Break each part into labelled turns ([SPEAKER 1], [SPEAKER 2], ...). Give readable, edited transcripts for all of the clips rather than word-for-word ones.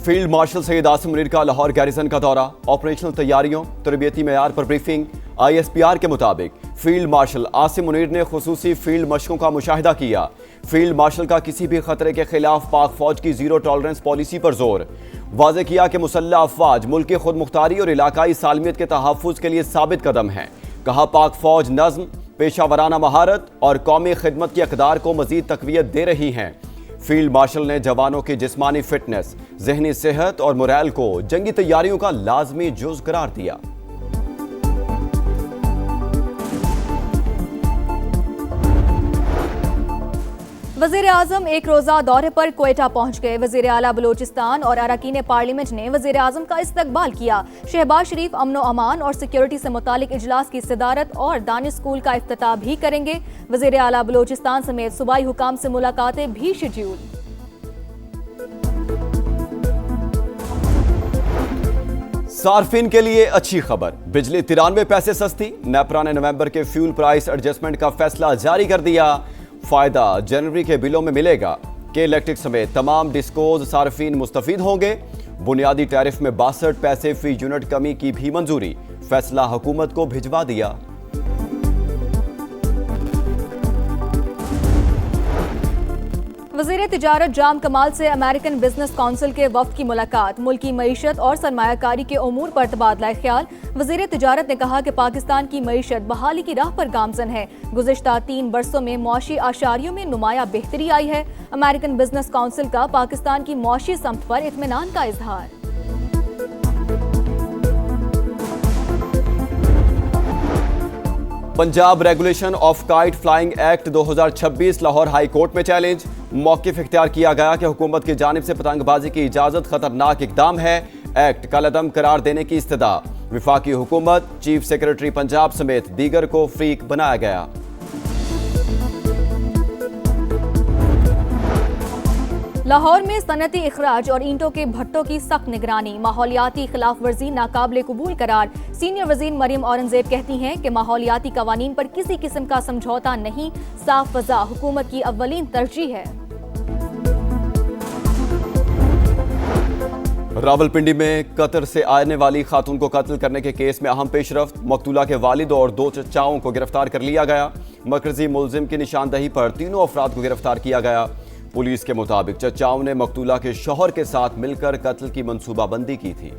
[SPEAKER 1] Field marshal Syed Asim Munir का Lahore garrison का दौरा, ऑपरेशनल तैयारियों तरबियती मेयार पर ब्रीफिंग। ISPR के मुताबिक फील्ड मार्शल आसिम मुनीर ने खुसूसी फील्ड मशकों का मुशाहिदा किया। फील्ड मार्शल का किसी भी खतरे के खिलाफ पाक फौज की जीरो टॉलरेंस पॉलिसी पर जोर। वाज़े किया कि मुसल्लह अफवाज मुल्क की खुद मुख्तारी और इलाकाई सालमियत के तहफ़्फ़ुज़ के लिए साबित कदम है। कहा पाक फौज नज़्म, पेशावराना महारत और कौमी खिदमत की अक़दार को मज़ीद तक़वियत दे रही हैं। फील्ड मार्शल ने जवानों की जिस्मानी फिटनेस, ज़हनी सेहत और मोरल को जंगी तैयारियों का लाजमी जुज़ करार दिया।
[SPEAKER 2] वज़ीर आज़म एक रोज़ा दौरे पर क्वेटा पहुंच गए। वज़ीर आला बलूचिस्तान और अरकान पार्लियामेंट ने वज़ीर आज़म का इस्तकबाल किया। शहबाज शरीफ अमनो अमान और सिक्योरिटी से मुतालिक इजलास की सदारत और दानिश स्कूल का इफ्तिताह भी करेंगे। वज़ीर आला बलूचिस्तान समेत सूबाई हुकाम से मुलाकातें भी शेड्यूल।
[SPEAKER 1] सार्फिन के लिए अच्छी खबर, बिजली 93 पैसे सस्ती। नेपरा ने नवंबर के फ्यूल प्राइस एडजस्टमेंट का फैसला जारी कर दिया। फायदा जनवरी के बिलों में मिलेगा कि इलेक्ट्रिक समेत तमाम डिस्कोज सार्फिन मुस्तफीद होंगे। बुनियादी टैरिफ में 62 पैसे फी यूनिट कमी की भी मंजूरी, फैसला हुकूमत को भिजवा दिया।
[SPEAKER 2] वज़ीर तिजारत जाम कमाल से अमेरिकन बिजनेस काउंसिल के वफ्द की मुलाकात। मुल्की मईशत और सरमायाकारी के उमूर पर तबादला ख्याल। वज़ीर तिजारत ने कहा कि पाकिस्तान की मईशत बहाली की राह पर गामजन है। गुज़िश्ता 3 बरसों में मुआशी आशारियों में नुमाया बेहतरी आई है। अमेरिकन बिजनेस काउंसिल का पाकिस्तान की मुआशी समत पर इत्मीनान का इजहार।
[SPEAKER 1] Punjab regulation of kite flying act 2026 Lahore high court में चैलेंज। मौक़िफ़ इख्तियार किया गया कि हुकूमत की जानिब से पतंगबाजी की इजाज़त खतरनाक इक़दाम है। एक्ट कलअदम करार देने की इस्तदा। विफाकी हुकूमत, चीफ सेक्रेटरी पंजाब समेत दीगर को फ्रीक बनाया गया।
[SPEAKER 2] लाहौर में सनती इखराज और ईंटों के भट्टों की सख्त निगरानी। माहौलियाती खिलाफ वर्जी नाकाबिले कबूल करार। सीनियर वज़ीर मरियम औरंगजेब कहती हैं कि माहौलियाती कवानीन पर किसी किस्म का समझौता नहीं। साफ फजा हुकूमत की अव्वलीन तरजीह है।
[SPEAKER 1] रावलपिंडी में कतर से आने वाली खातून को कत्ल करने के केस में अहम पेशरफ्त। मकतूला के वालिद और 2 चचाओं को गिरफ्तार कर लिया गया। मरकजी मुलजिम की निशानदही पर तीनों अफराद को गिरफ्तार किया गया। पुलिस के मुताबिक चचाओं ने मकतूला के शौहर के साथ मिलकर कत्ल की मंसूबाबंदी की थी।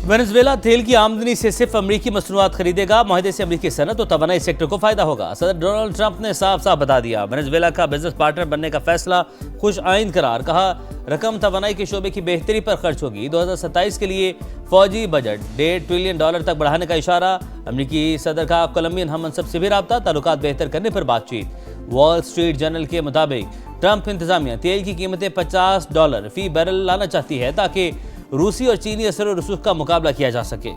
[SPEAKER 3] वेनेजुएला तेल की आमदनी से सिर्फ अमरीकी मसनूआत खरीदेगा। माहिदे से अमरीकी सनत और तवानाई सेक्टर को फायदा होगा। सदर डोनाल्ड ट्रंप ने साफ साफ बता दिया वेनेजुएला का बिजनेस पार्टनर बनने का फैसला खुश आइंद करार। कहा रकम तवानाई के शोबे की बेहतरी पर खर्च होगी। 2027 के लिए फौजी बजट $1.5 ट्रिलियन तक बढ़ाने का इशारा। अमरीकी सदर का कोलंबियन हम मनसब से भी रब्ता, ताल्लुकात बेहतर करने पर बातचीत। वॉल स्ट्रीट जर्नल के मुताबिक ट्रंप इंतजामिया तेल की कीमतें $50 फी बैरल लाना चाहती है ताकि रूसी और चीनी असर और रसूख का मुकाबला किया जा सके।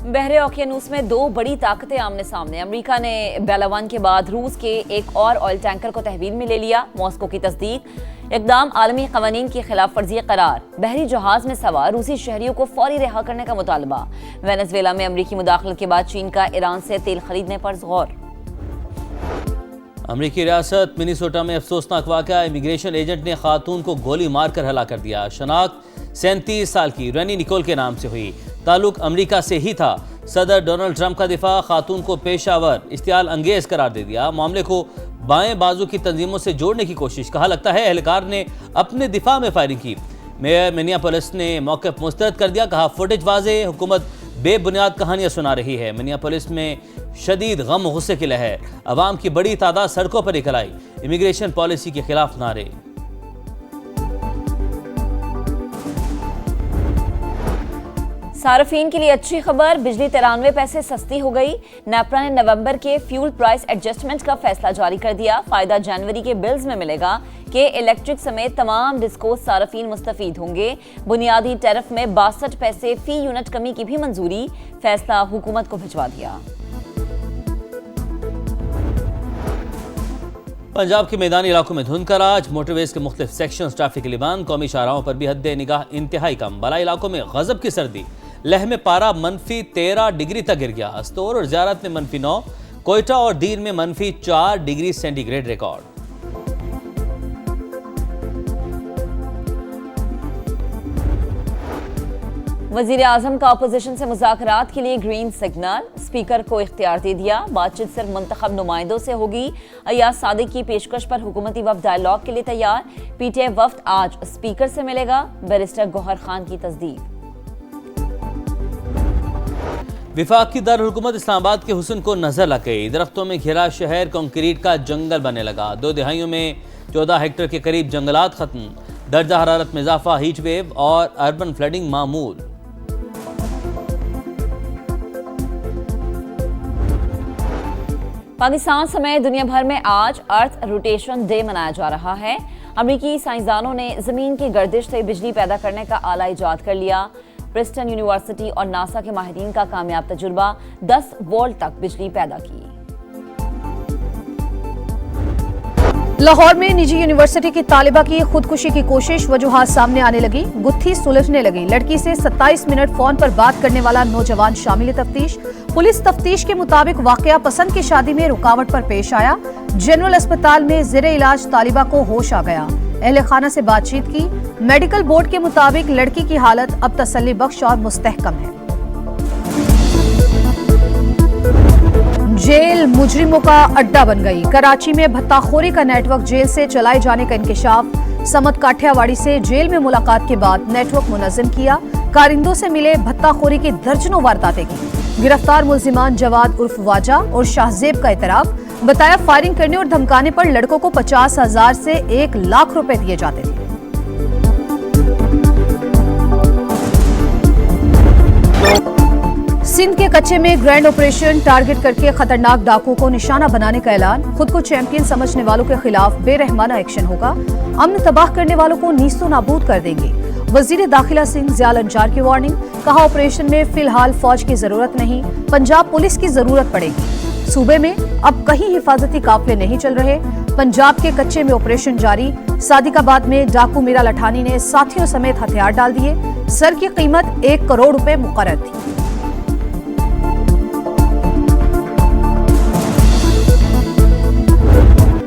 [SPEAKER 4] बहरे ओकियानूस में 2 बड़ी ताकतें आमने सामने। अमेरिका ने बेलावन के बाद रूस के एक और ऑयल टैंकर को तहवील में ले लिया। मॉस्को की तस्दीक। इक़दाम आलमी क़वानीन की खिलाफ वर्जी करार। बहरी जहाज में सवार रूसी शहरियों को फौरी रिहा करने का मुतालबा। वेनेजुएला में अमरीकी मुदाखलत के बाद चीन का ईरान से तेल खरीदने पर गौर।
[SPEAKER 3] अमरीकी रियासत मिनीसोटा में अफसोसनाक वाक़या। इमिग्रेशन एजेंट ने खातून को गोली मारकर हलाक कर दिया। शनाख्त 37 साल की रेनी निकोल के नाम से हुई। ताल्लुक अमरीका से ही था। सदर डोनाल्ड ट्रंप का दिफा, खातून को पेशावर इश्तियाल अंगेज करार दे दिया। मामले को बाएं बाजू की तंजीमों से जोड़ने की कोशिश। कहा लगता है एहलकार ने अपने दिफा में फायरिंग की। मेयर मिनियापोलिस ने मौक़िफ़ मुस्तरद कर दिया। कहा फुटेज वाज़े, हुकूमत बेबुनियाद कहानियां सुना रही है। मिनियापोलिस में शदीद गम गुस्से की लहर। अवाम की बड़ी तादाद सड़कों पर निकल आई। इमिग्रेशन पॉलिसी के खिलाफ नारे।
[SPEAKER 4] सार्फिन के लिए अच्छी खबर, बिजली 93 पैसे सस्ती हो गई। नेपरा ने नवंबर के फ्यूल प्राइस एडजस्टमेंट का फैसला जारी कर दिया। फायदा जनवरी के बिल्स में मिलेगा कि इलेक्ट्रिक समेत तमाम डिस्को सार्फिन मुस्तफीद होंगे। बुनियादी टैरिफ में 62 पैसे फी यूनिट कमी की भी मंजूरी, फैसला हुकूमत को भिजवा दिया।
[SPEAKER 3] पंजाब के मैदानी इलाकों में धुंध का राज, मोटरवेज के मुख्तलिफ सेक्शन ट्रैफिक के लिए बंद, कौमी शाहराहों पर भी हद निगाह इंतहाई कम। बलाई इलाकों में गजब की सर्दी, लह में पारा -13 डिग्री तक गिर गया। अस्तोर और ज़ियारत में -9, कोयटा और दीन में -4 डिग्री सेंटीग्रेड रिकॉर्ड।
[SPEAKER 4] वजीर आजम का अपोजिशन से मुज़ाकरात के लिए ग्रीन सिग्नल, स्पीकर को इख्तियार दे दिया। बातचीत सिर्फ मुंतखब नुमाइंदों से होगी। अयाज सादिक की पेशकश पर हुकूमती वफ्द डायलॉग के लिए तैयार। पीटीआई वफ्द आज स्पीकर से मिलेगा। बैरिस्टर गौहर खान की तस्दीक।
[SPEAKER 3] विफाक की दारुल-हुकूमत इस्लामाबाद के हुस्न को नजर लग गई। दरख्तों में घिरा शहर कंक्रीट का जंगल बनने लगा। 2 दिहाइयों में 14 हेक्टेयर के करीब जंगलात खत्म। दर्जा हरारत में इजाफा, हीट वेव और अर्बन फ्लडिंग मामूल।
[SPEAKER 4] पाकिस्तान समेत दुनिया भर में आज अर्थ रोटेशन डे मनाया जा रहा है। अमरीकी साइंसदानों ने जमीन की गर्दिश से बिजली पैदा करने का आला इजाद कर लिया। प्रिंसटन यूनिवर्सिटी और नासा के माहिरीन का कामयाब तजुर्बा 10 वोल्ट तक बिजली पैदा की।
[SPEAKER 2] लाहौर में निजी यूनिवर्सिटी की तालिबा की खुदकुशी की कोशिश, वजूहात सामने आने लगी, गुत्थी सुलझने लगी। लड़की से 27 मिनट फोन पर बात करने वाला नौजवान शामिल तफ्तीश। पुलिस तफ्तीश के मुताबिक वाकया पसंद की शादी में रुकावट पर पेश आया। जनरल अस्पताल में ज़ेरे इलाज तालिबा को होश आ गया। अहले खाना से बातचीत की। मेडिकल बोर्ड के मुताबिक लड़की की हालत अब तसल्ली बख्श और मुस्तहकम है। जेल मुजरिमों का अड्डा बन गई। कराची में भत्ताखोरी का नेटवर्क जेल से चलाए जाने का इंकिशाफ। समत काठियावाड़ी से जेल में मुलाकात के बाद नेटवर्क मुनज़्ज़म किया। कारिंदों से मिले भत्ताखोरी की दर्जनों वारदातें की। गिरफ्तार मुल्जिमान जवाद उर्फ वाजा और शाहजेब का इतराफ। बताया फायरिंग करने और धमकाने पर लड़कों को 50,000 से 1 लाख रुपए दिए जाते थे। सिंध के कच्चे में ग्रैंड ऑपरेशन, टारगेट करके खतरनाक डाकुओं को निशाना बनाने का ऐलान। खुद को चैंपियन समझने वालों के खिलाफ बेरहमाना एक्शन होगा। अमन तबाह करने वालों को नीस्तो नाबूद कर देंगे। वजीर दाखिला सिंह ज़ियाल अंजार की वार्निंग। कहा ऑपरेशन में फिलहाल फौज की जरूरत नहीं, पंजाब पुलिस की जरूरत पड़ेगी। सूबे में अब कहीं हिफाजती काफिले नहीं चल रहे। पंजाब के कच्चे में ऑपरेशन जारी। सादिकाबाद में डाकू मीरा लठानी ने साथियों समेत हथियार डाल दिए। सर की कीमत 1 करोड़ रुपए मुकर्रर थी।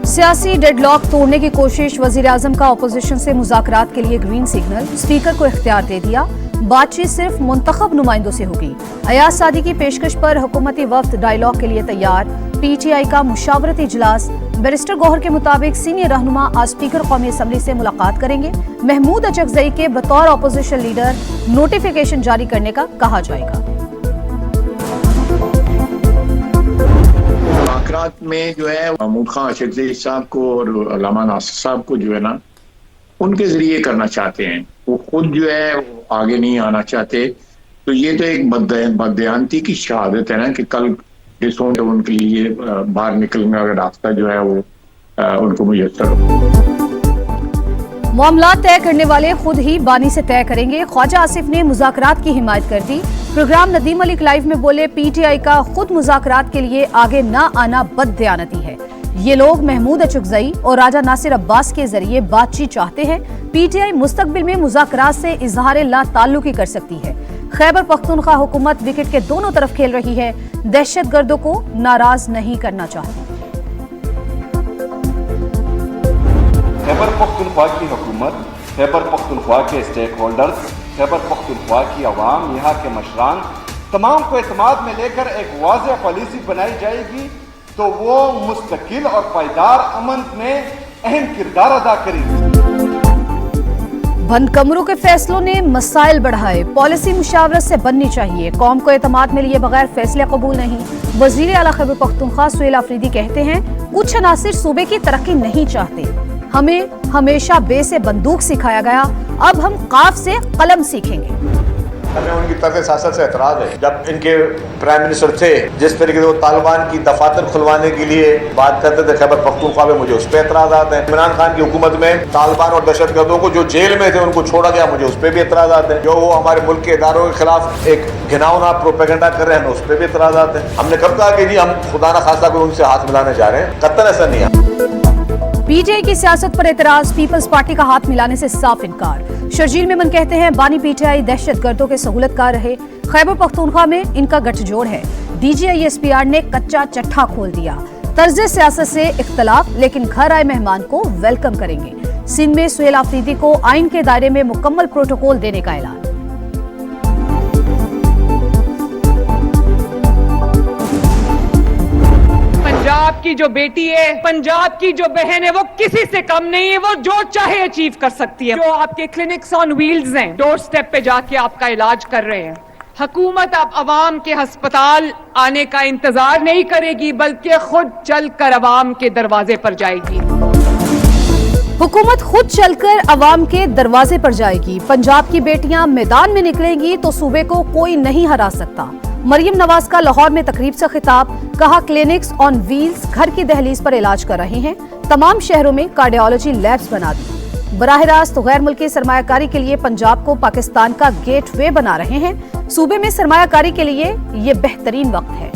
[SPEAKER 2] सियासी डेडलॉक तोड़ने की कोशिश, वजीर आजम का अपोजिशन से मुज़ाकरात के लिए ग्रीन सिग्नल, स्पीकर को इख्तियार दे दिया। बातचीत सिर्फ मुंतखब नुमाइंदों से होगी। अयाज सादी की पेशकश पर हुकूमती वफ्द डायलॉग के लिए तैयार। पीटीआई का मुशावरती इजलास। बैरिस्टर गौहर के मुताबिक सीनियर रहनुमा आज स्पीकर कौमी असम्बली से मुलाकात करेंगे। महमूद अचकजई के बतौर अपोजिशन लीडर नोटिफिकेशन जारी करने का कहा जाएगा।
[SPEAKER 5] मुलाकात में जो है महमूद खान अचकजई साहब को और अल्लामा नासिर साहब को जो है ना उनके जरिए करना चाहते हैं। वो खुद जो है आगे नहीं आना चाहते। तो ये तो एक बदयांती की शहादत है ना कि कल जिसों उनके लिए बाहर निकलने का रास्ता जो है वो उनको मुयस्सर हो।
[SPEAKER 2] मामला तय करने वाले खुद ही बानी से तय करेंगे। ख्वाजा आसिफ ने मुज़ाकरात की हिमायत कर दी। प्रोग्राम नदीम मलिक लाइव में बोले, पीटीआई का खुद मुज़ाकरात के लिए आगे न आना बददयानती है। ये लोग महमूद अचकजई और राजा नासिर अब्बास के जरिए बातचीत चाहते हैं। पीटीआई मुस्तकबिल में मुज़ाकरात से इजहार ला ताल्लुकी कर सकती है। खैबर पख्तूनख्वा हुकूमत विकेट के दोनों तरफ खेल रही है। दहशतगर्दों को नाराज नहीं करना चाहती।
[SPEAKER 6] खैबर पख्तूनख्वा की हुकूमत, खैबर पख्तूनख्वा के स्टेक होल्डर्स, खैबर पख्तूनख्वा की आवाम, यहाँ के मशरान तमाम को एतमाद में लेकर एक वाज़ेह पॉलिसी बनाई जाएगी तो वो मुस्तकिल और पायदार अमन में अहम किरदार अदा करेगी।
[SPEAKER 2] बंद कमरों के फैसलों ने मसाइल बढ़ाए। पॉलिसी मुशावरत से बननी चाहिए। कौम को एतमाद में लिए बगैर फैसले कबूल नहीं। वजीर आला खैबर पख्तूनख्वा सुहेल आफरीदी कहते हैं, कुछ अनासिर सूबे की तरक्की नहीं चाहते। हमें हमेशा बे से बंदूक सिखाया गया, अब हम काफ से कलम सीखेंगे।
[SPEAKER 7] हमें उनकी तर्ज़ सियासत से एतराज़ है। जब इनके प्राइम मिनिस्टर थे, जिस तरीके से वो तालिबान की दफातर खुलवाने के लिए बात करते थे खैबर पख्तूनख्वा में, मुझे उस पर एतराज़ात हैं। इमरान खान की हुकूमत में तालिबान और दहशतगर्दों को जो जेल में थे उनको छोड़ा गया, मुझे उस पर भी एतराज़ात हैं। जो वो हमारे मुल्क के इदारों के खिलाफ एक घिनौना प्रोपेगेंडा कर रहे हैं, उस पर भी एतराज़ात हैं। हमने कब कहा कि जी हम खुदा न खास्ता कोई उनसे हाथ मिलाने जा रहे हैं? कतई ऐसा नहीं है।
[SPEAKER 8] पीटीआई की सियासत पर एतराज, पीपल्स पार्टी का हाथ मिलाने से साफ इनकार। शर्जील मेमन कहते हैं बानी पीटीआई दहशतगर्दों के सहूलतकार रहे। खैबर पख्तूनख्वा में इनका गठजोड़ है। डीजीआईएसपीआर ने कच्चा चट्ठा खोल दिया। तर्ज सियासत से इख्तलाफ, लेकिन घर आए मेहमान को वेलकम करेंगे। सिंध में सुहेल आफरीदी को आइन के दायरे में मुकम्मल प्रोटोकॉल देने का ऐलान।
[SPEAKER 9] पंजाब की जो बेटी है, पंजाब की जो बहन है, वो किसी से कम नहीं है। वो जो चाहे अचीव कर सकती है। जो आपके क्लिनिक्स ऑन व्हील्स हैं, डोर स्टेप पे जाके आपका इलाज कर रहे हैं। हुकूमत अब अवाम के अस्पताल आने का इंतजार नहीं करेगी, बल्कि खुद चलकर अवाम के दरवाजे पर जाएगी।
[SPEAKER 8] हुकूमत खुद चलकर अवाम के दरवाजे पर जाएगी। पंजाब की बेटियां मैदान में निकलेंगी तो सूबे को कोई नहीं हरा सकता। मरियम नवाज का लाहौर में तकरीब से खिताब, कहा क्लिनिक्स ऑन व्हील्स घर की दहलीज पर इलाज कर रहे हैं। तमाम शहरों में कार्डियोलॉजी लैब्स बना दी। बराह रास्त गैर मुल्की सरमायाकारी के लिए पंजाब को पाकिस्तान का गेटवे बना रहे हैं। सूबे में सरमायाकारी के लिए ये बेहतरीन वक्त है।